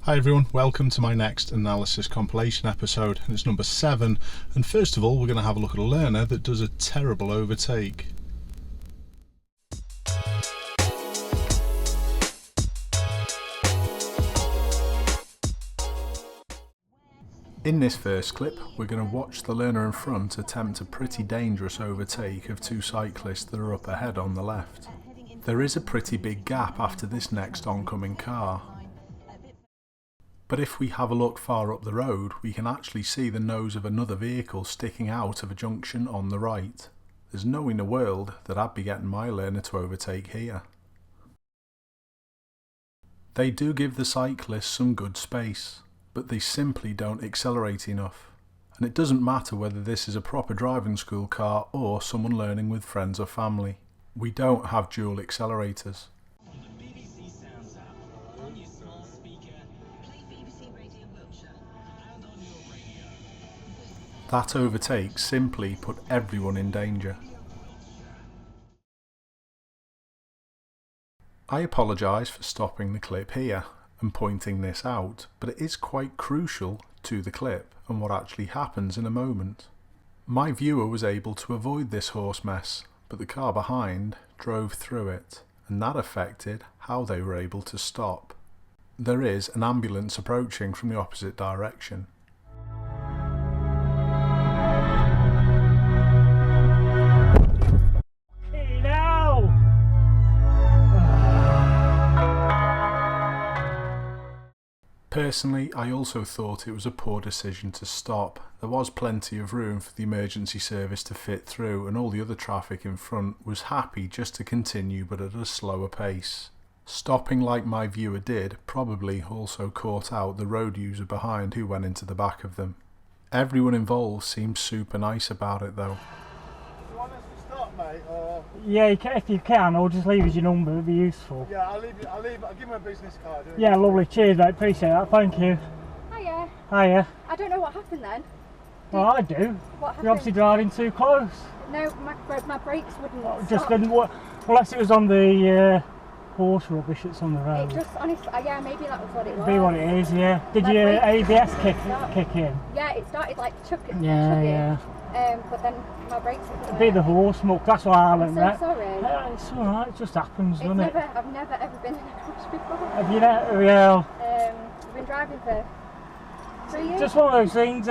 Hi everyone, welcome to my next analysis compilation episode, and it's number 7, and first of all we're going to have a look at a learner that does a terrible overtake. In this first clip we're going to watch the learner in front attempt a pretty dangerous overtake of two cyclists that are up ahead on the left. There is a pretty big gap after this next oncoming car. But if we have a look far up the road, we can actually see the nose of another vehicle sticking out of a junction on the right. There's no in the world that I'd be getting my learner to overtake here. They do give the cyclists some good space, but they simply don't accelerate enough. And it doesn't matter whether this is a proper driving school car or someone learning with friends or family. We don't have dual accelerators. That overtake simply put everyone in danger. I apologise for stopping the clip here and pointing this out, but it is quite crucial to the clip and what actually happens in a moment. My viewer was able to avoid this horse mess, but the car behind drove through it, and that affected how they were able to stop. There is an ambulance approaching from the opposite direction. Personally, I also thought it was a poor decision to stop. There was plenty of room for the emergency service to fit through, and all the other traffic in front was happy just to continue but at a slower pace. Stopping like my viewer did probably also caught out the road user behind who went into the back of them. Everyone involved seemed super nice about it though. Do you want us to stop, mate, or...? Yeah, if you can, or just leave us your number, it'd be useful. Yeah, I'll give him a business card. Yeah, lovely, cheers mate, appreciate that, thank you. Hiya. Hiya. I don't know what happened then. Well, I do. What happened? You're obviously driving too close. No, my brakes wouldn't stop. Just didn't work. Unless it was on the horse rubbish that's on the road. It just, honestly, yeah, maybe that was what it was. Be what it is, yeah. Did My your brakes ABS didn't kick in? Yeah, it started like chugging. Yeah. But then my brakes wouldn't Be the work. horse muck, that's what I learned. I'm so sorry. It's alright, it just happens, doesn't it? I've never ever been in a crash before. Have you never? Well, I've been driving for 3 years. just one of those things.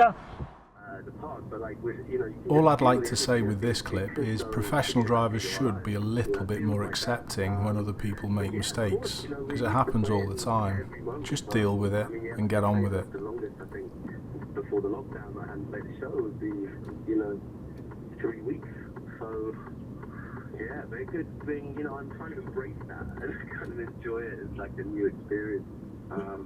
All I'd like to say with this clip is professional drivers should be a little bit more accepting when other people make mistakes, because it happens all the time. Just deal with it and get on with it. Before the lockdown, I hadn't played a show. It would be, 3 weeks. So, yeah, very good thing. I'm trying to embrace that and kind of enjoy it as like a new experience. I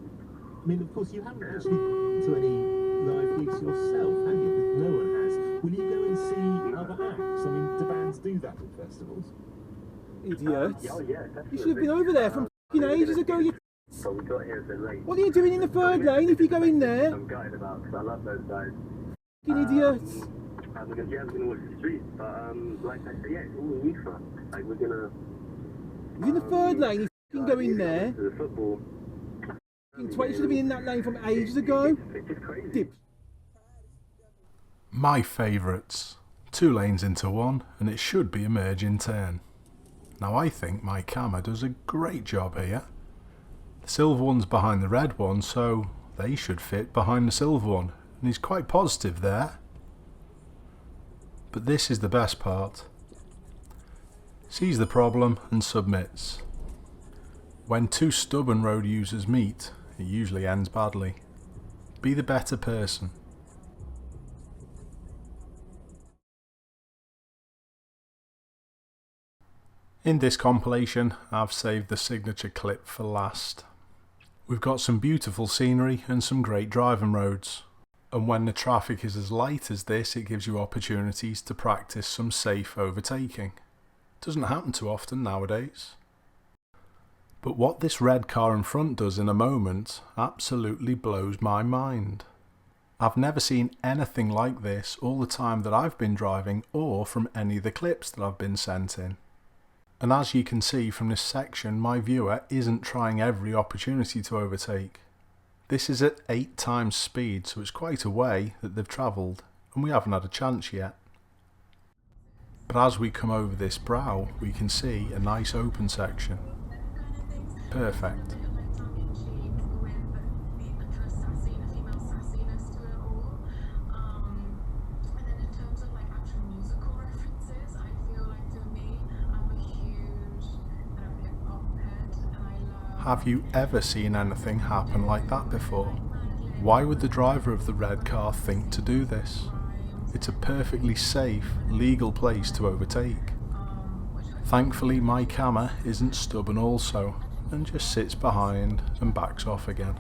mean, of course, you haven't actually been to any live gigs yourself, have you? Because no one has. Will you go and see other acts? I mean, do bands do that at festivals? Idiots. Yeah, definitely. You should have been over there from ages ago, you So we got here a bit late. What are you doing in the third lane if you go in there? I'm gutted about because I love those guys. Idiots. I'm gonna watch the streets, but like I said, yeah, it's all new for us. Like we're gonna. He's in the third lane, you can go in there. To the football. You should have been in that lane from ages ago. It's just crazy. Dip. My favourites. 2 lanes into one, and it should be a merge in turn. Now I think my camera does a great job here. The silver one's behind the red one, so they should fit behind the silver one, and he's quite positive there. But this is the best part. Sees the problem and submits. When 2 stubborn road users meet, it usually ends badly. Be the better person. In this compilation, I've saved the signature clip for last. We've got some beautiful scenery and some great driving roads. And when the traffic is as light as this, it gives you opportunities to practice some safe overtaking. Doesn't happen too often nowadays. But what this red car in front does in a moment absolutely blows my mind. I've never seen anything like this all the time that I've been driving or from any of the clips that I've been sent in. And as you can see from this section, my viewer isn't trying every opportunity to overtake. This is at 8 times speed, so it's quite a way that they've travelled, and we haven't had a chance yet. But as we come over this brow, we can see a nice open section. Perfect. Have you ever seen anything happen like that before? Why would the driver of the red car think to do this? It's a perfectly safe, legal place to overtake. Thankfully my camera isn't stubborn also, and just sits behind and backs off again.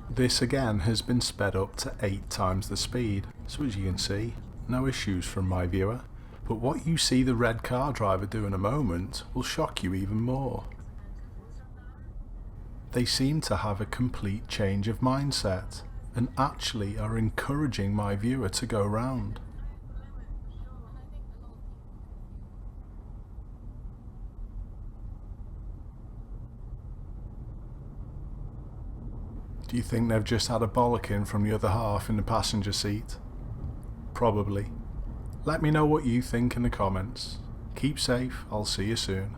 This again has been sped up to 8 times the speed, so as you can see, no issues from my viewer. But what you see the red car driver do in a moment will shock you even more. They seem to have a complete change of mindset and actually are encouraging my viewer to go round. Do you think they've just had a bollocking from the other half in the passenger seat? Probably. Let me know what you think in the comments. Keep safe, I'll see you soon.